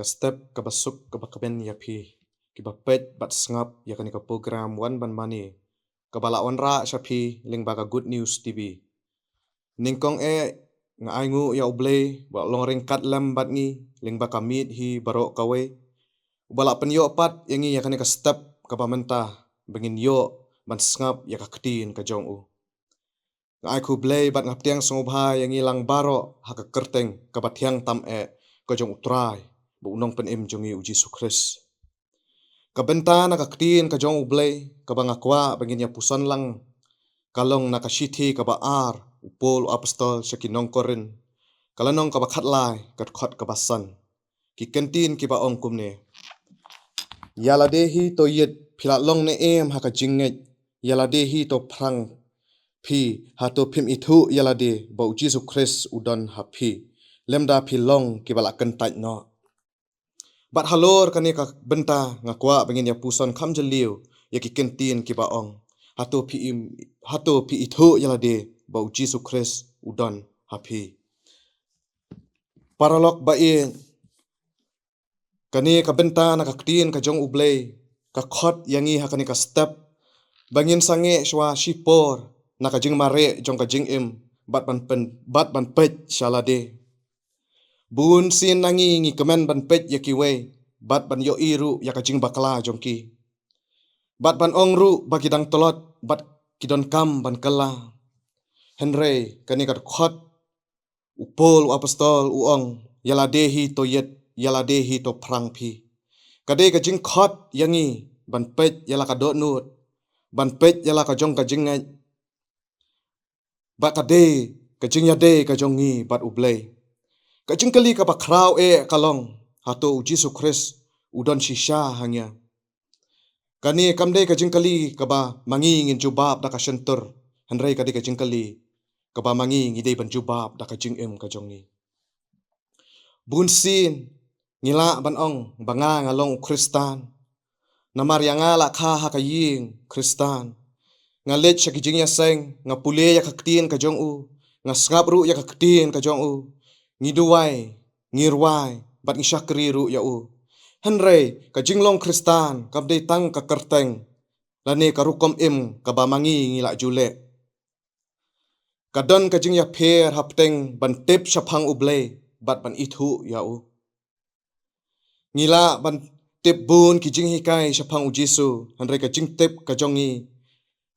ka step ka basuk ka bakaben ya phi ki ba pet bat sngap ya kani ka program wan ban mani ka bala wan ra sha phi ling ba ka good news tv ningkong nga ai ngu ya uble ba long ring kat lam bat ngi ling ba ka mit hi baro ka we bala pen yo pat yangi ya kani ka step ka ba menta bengin yo ban sngap ya ka ktin ka jong u ai khu blay bat ngap tiang song bha yang ilang baro ha ka kerteng ka bathiang tam ko jong utrai bu nong pen im jongi uji sukres ka bentana ka ktin ka jong blay ka banga kwa bangin ya puson lang kalong na ka shithi ka ba ar upol apostol shakinong korin kalanong ka ba khatlai ka khot ka basan ki kentin ki ba ong kumne yala de hi to yet phila long ne em ha ka jinget yala de hi to phrang phi hato phim ithu yalade bo Jesus Christ udon happy lemda phi long ki bala kan tai no bat halor kani ka benta ngakwa bengin ya puson kham jeliu ya ki kentin ki ba ong hato phi ithu yalade bo Jesus Christ udon happy paralok ba e kani ka benta na ka ktin ka jong ublei ka khot yangi ha kani ka step bangin sange shwa shipor nakajing mare jong kajing im bat ban pet shalade bun sin nangi ngi kemen ban pet yakiwe bat ban yo iru yakajing bakla jongki bat ban ongru bagidang tolot bat kidon kam ban kala henry kani kat khot upol apostol uong yaladehi to yet yaladehi to prang phi kade kajing khot yangi ban pet yala ka do nut ban pet yala ka jong kajing ngai bat kade kajing yade kajongi bat ublay kajing kali ka bakraw kalong hato Jesus Christ udon shisha hanya kani kamde kajing kali ka ba mangi ngin jubab da ka shentur henry kade kajing kali ka ba mangi ngide ban jubab da kajing em kajongi bunsin ngila ban ong banga ngalong kristan namar yanga la kha ha ka ying kristan ngalet shakijing ya seng ngapule ya kaktin ka jong u ngasngap ru ya kaktin ka jong u ngiduwai ngirwai bat ngishakri ru ya u henry ka jinglong kristan kabde tang ka kerteng lane ka rukom im ka bamangi ngila jule kadon ka jing ya pher hapteng ban tip shaphang uble bat ban ithu ya u ngila ban tip bun ki jing hikai shaphang u jisu henry ka jing tip ka jongi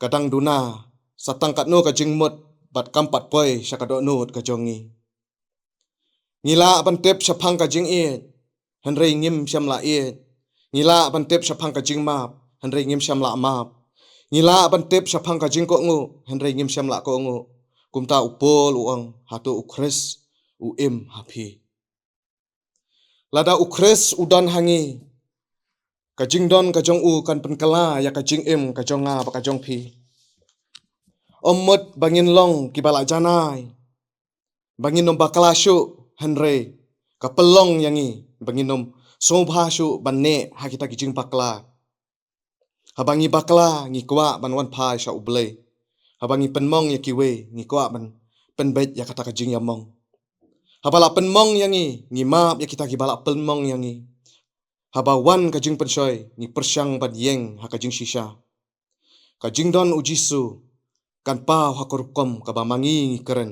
kadang duna satang kat no ka jingmut bat kampat poi syakado nut ka jongi ngila ban tep shaphang ka jing e henry ngim syam la e ngila ban tep shaphang ka jing map henry ngim syam la map ngila ban tep shaphang ka jing ko ngu henry ngim syam la ko ngu kumta upol uang hatu ukres u im happy lada ukres udan hangi ka jing don ka jong u kan penkala ya ka jing im ka jonga ba ka jong phi omot bangin long kibala janai bangin nom bakala shu henry kapelong yangi bangin nom sobha shu banne hakita kijing bakla habangi bakla ngi kwa ban wan phai sha ublei habangi penmong yakiwe ngi kwa ban penbet yakata kijing yamong habala penmong yangi ngi map yakita kibala penmong yangi haba wan kajing penshoy ngi persyang ban yeng hakajing shisha kajing don ujisu kan pau hakorukom kabamangi ngi keren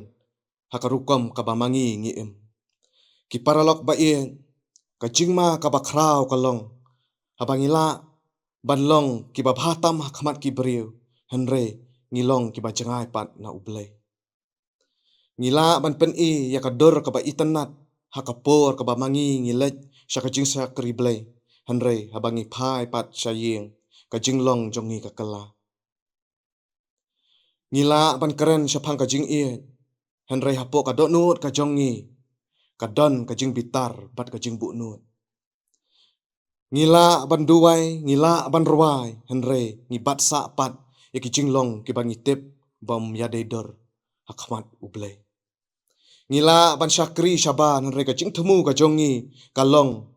hakarukom kabamangi ngi im ki paralok ba ien kajing ma kabakrau kalong habangila banlong ki babhatam hakmat ki beriu henry ngilong ki bajengai pat na ublei ngila ban pen i yakador kaba itanat hakapor kabamangi ngilej syakajing sakri blei henry habangi phai pat syaying kajing long jongi kakala ngila ban keren syapang kajing e henry hapo ka donut ka jongi kadon kajing bitar bat kajing bu nut ngila ban duwai ngila ban ruai henry ngibat sa pat yakijing long ki bangi tip bom yadedor hakmat ublei ngila ban syakri syaban henry kajing temu ka jongi kalong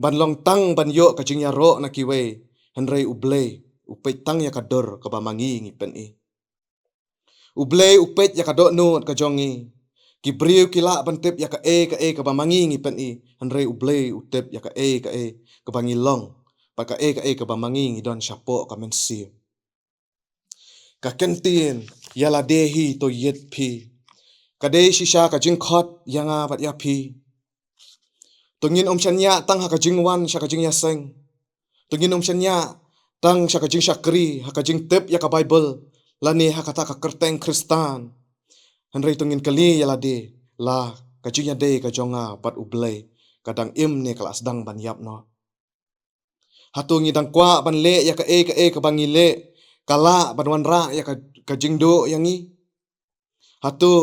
ban long tang ban yo kajing yaro na kiwe henry ublei upet tang yakador ka bamangi ngi pen e ublei upet yakado nut ka jongi Ki briu ki la ban tip ya ka e ka ba mangi ngi pen i hanrei ublei utip ya ka e ka ba ngi long pa ka e ka ba mangi ngi don shapo ka men si ka kentin ya la dehi to yet phi ka de shisha ka jing khot yanga bat ya phi tungin chanya tang ha ka jing wan sha ka jing ya seng tungin chanya tang sha ka jing shakri ha ka jing tip ya ka bible lani ha kata ka kerteng kristan hanrei tungin kali ya la de la ka jing ya de ka jonga pat ublei kadang im ne kelas dang ban yap no hatung idang kwa ban le ya ka e ka bangi le kala ban wan ra ya ka jing do yangi hatu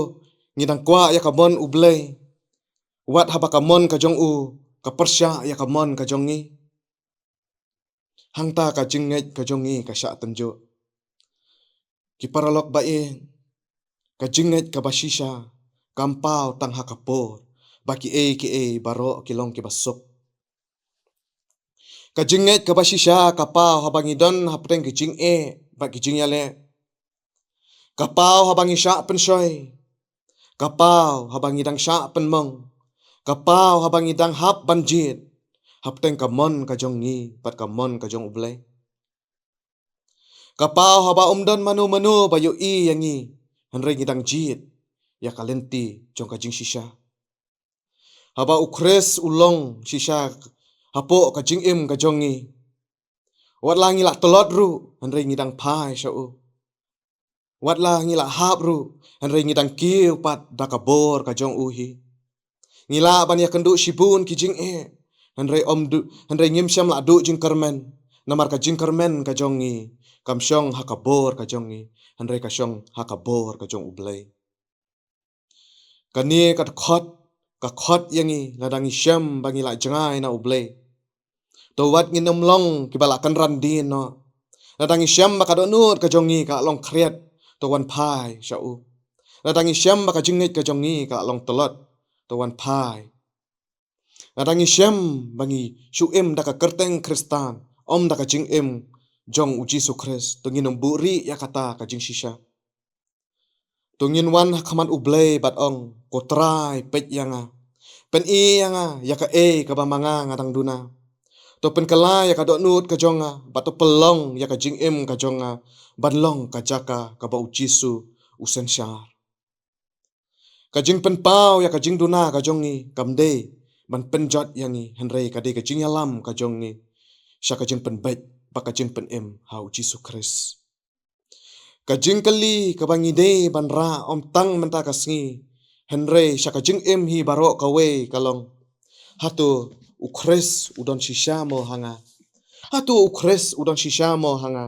ngidang kwa ya ka mon ublei wat haba ka mon ka jong u ka persya ya ka mon ka jongi hangta ka jing ngai ka jongi ka sha tenjo ki paralok ba e ka jing ngai ka bashisha kampau tang hakapor baki ki baro kilong ki basok ka jing ngai ka bashisha kapau habangi don hapteng ki jing ba ki jing yale kapau habangi sha pensoi kapau habangi dang sha penmong kapau habangi dang hap banjit hapteng ka mon ka jongi pat ka mon ka jong ublei kapau haba umdon manu bayu i yangi hanrei ngidang jit ya kalenti jong ka jing shisha haba ukres ulong shisha hapo ka jing im ka jongi wat langi la tolot ru hanrei ngidang pai shau wat langi la hap ru hanrei ngidang kiu pat dakabor ka jong uhi ngila ban ya kendu shibun ki jing hanrei hanrei ngim syam la du jing karmen namar ka jing karmen ka jongi kam syong hakabor ka jongi hanrei ka syong hakabor ka jong ublei kani ka khot yangi ladangi syam bangi la jangai na ublei to wat nginom long ki bala kan ran din no ladangi syam baka donut ka jongi ka long kriat to wan pai shau ladangi syam baka jingit ka jongi ka long tolot to wan pai ladangi syam bangi shu im daka kerteng kristan om daka jing im jong uji sukres to nginom buri ya kata ka jing shisha tungin wan khaman ublei bat ong kotrai pet yanga pen i yanga ya ka ba manga ngadang duna to pen kala ya ka do nut ka jonga bat to pelong ya ka jing im ka jonga ban long ka jaka ka ba ujisu usen syar ka jing pen pau ya ka jing duna ka jongi kamde ban pen jot yangi henrei ka de ka jing yalam ka jongi sha ka jing pen bet ba ka jing pen im ha ujisu kris ka jing kali ka bangi de ban ra om tang menta ka sngi henrei sha ka jing im hi baro ka we kalong hatu ukres udon shisha mo hanga hatu ukres udon shisha mo hanga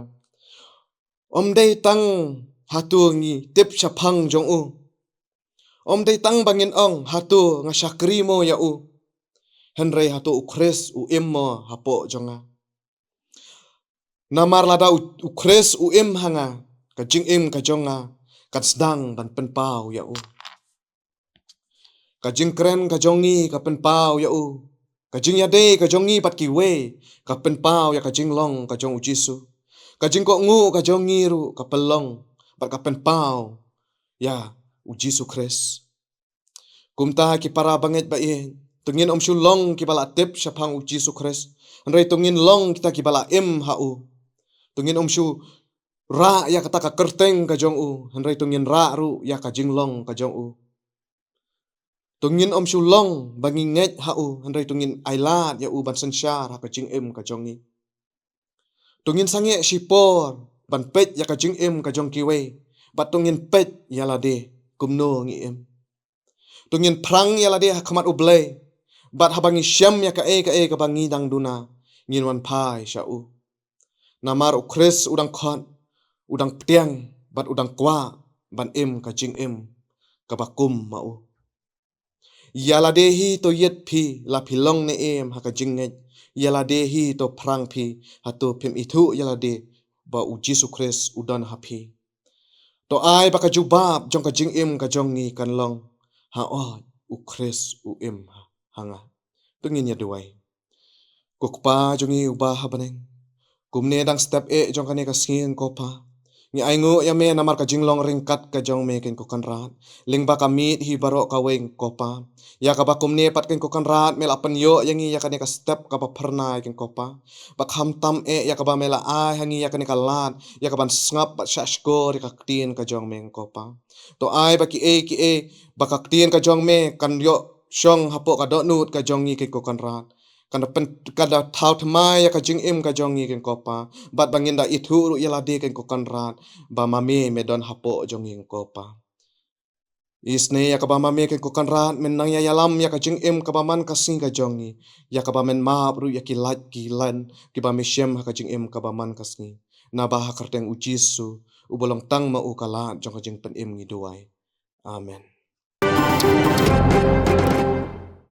om dei tang hatu ngi tip chapang jong u om dei tang bangin ong hatu nga shakri mo ya u henrei hatu ukres u im mo hapo jonga namar lada ukres u im hanga ka jing im ka jonga kat sedang ban pen pau ya u ka jing kren ka jongi ka pen pau ya u ka jing ya de ka jongi pat ki we ka pen pau ya ka jing long ka jong ujisu ka jing ko ngu ka jongi ru ka pelong pat ka pen pau ya ujisu kres kumta ki para banget ba e tungin om long ki bala tip syapang ujisu kres andrei tungin long kita ki bala im ha u tungin shu ra ya kata ka kerteng ka jong u handrai tungin ra ru ya ka jinglong ka jong u tungin shu long bangi nget ha u handrai tungin ailat ya u ban sensyar ha ka jing im ka jongi tungin sange shipor ban pet ya ka jing im ka jong kiwe bat tungin pet ya la de kumno ngi im tungin prang ya la de ha khamat ublei bat habangi syam ya ka ka bangi dang duna ngin wan pai sha u namar ukres udang khot udang ptiang bat udang kwa ban im ka jing im ka bakum ma u yala dehi to yet phi la philong ne em ha ka jing nge yala dehi to prang phi ha to phim ithu yala de ba u jisu kres udan ha phi to ai ba ka jubab jong ka jing im ka jong ngi kan long ha o u kres u im hanga tungin ya duai kukpa jongi uba ha baneng kumne dang step jong kane ka sing ko pa Ngi aingu ya me namar ka jinglong ringkat ka jong me ken ko kan rat. Ling ba ka mit hi baro ka weng kopa. Ya ka ba kumne pat ken ko kan rat mel apan yo yangi ya ka ne ka step ka ba pernai ken kopa. Ba kham tam ya ka ba mela ai hangi ya ka ne ka lat ya ka ban snap ba shashko ri ka tin ka jong me kopa. To ai ba ki e ba ka tin ka jong me kan yo shong hapo ka do nut ka jong ni ken ko kan rat. Kada thau thmai ya ka jing im ka jong ni ken kopa. Bat bangin da itu ru ya lade ken ko kan rat ba mame me don hapo jong ing kopa. Isne ya ka ba mame ken ko kan rat men nang ya yalam ya ka jing im ka ba man ka sing ka jong ni. Ya ka ba men ma ru ya ki lat ki lan ki ba me shem ha ka jing im ka ba man ka sing. Na ba ha karteng ujisu ubolong tang ma u kala jong ka jing pen im ngi duai. Amen.